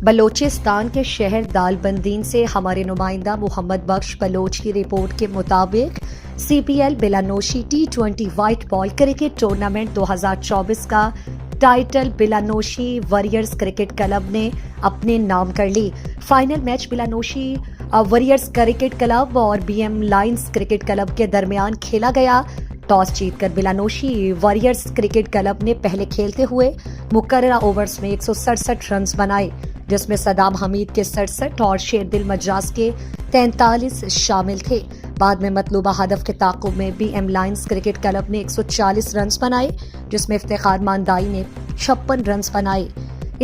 بلوچستان کے شہر دالبندین سے ہمارے نمائندہ محمد بخش بلوچ کی رپورٹ کے مطابق C P L Bilanoshi T20 white ball cricket tournament 2024 کا title Bilanoshi warriors cricket club نے اپنے نام کر لی۔ Final match Bilanoshi warriors cricket club اور B M lines cricket club کے درمیان کھیلا گیا۔ ٹاس جیت کر بلانوشی ویریئرز کرکٹ کلب نے پہلے کھیلتے ہوئے مقررہ اوورز میں 167 رنز بنائے، جس میں صدام حمید کے 67 اور شیردل مجاز کے 43 شامل تھے۔ بعد میں مطلوبہ ہدف کے تعاقب میں B M lines cricket club نے 140 رنز بنائے، جس میں افتخار ماندائی نے 56 رنز بنائے۔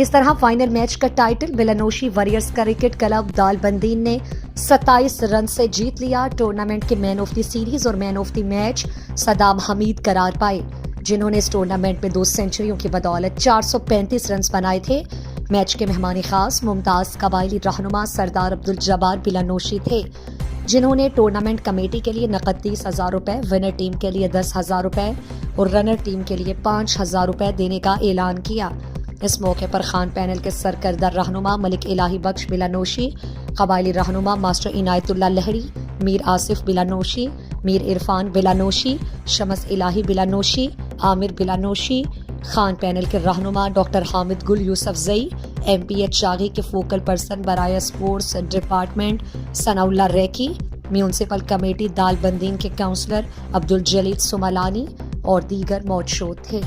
اس طرح فائنل میچ کا title Bilanoshi warriors cricket club Dalbandin نے 27 رن سے جیت لیا۔ ٹورنامنٹ کے مین آف دی سیریز اور مین آف دی میچ صدام حمید قرار پائے، جنہوں نے اس ٹورنامنٹ میں 2 سینچریوں کی بدولت 435 رنز بنائے تھے۔ میچ کے مہمان خاص ممتاز قبائلی رہنما سردار عبدالجبار بلانوشی تھے، جنہوں نے ٹورنامنٹ کمیٹی کے لیے نقد 30,000 روپے، ونر ٹیم کے لیے 10,000 روپے اور رنر ٹیم کے لیے 5,000 روپے دینے کا اعلان کیا۔ اس موقع پر خان پینل کے سرکردہ رہنما ملک الہی بخش بلانوشی، قبائلی رہنما ماسٹر عنایت اللہ لہری، میر آصف بلانوشی، میر عرفان بلانوشی، شمس الہی بلانوشی، عامر بلانوشی، خان پینل کے رہنما ڈاکٹر حامد گل یوسف زئی، ایم پی ایچ شاغی کے فوکل پرسن برائے اسپورٹس ڈپارٹمنٹ ثناء اللہ ریکی، میونسپل کمیٹی دالبندین کے کونسلر عبدالجلیل سملانی اور دیگر موجود تھے۔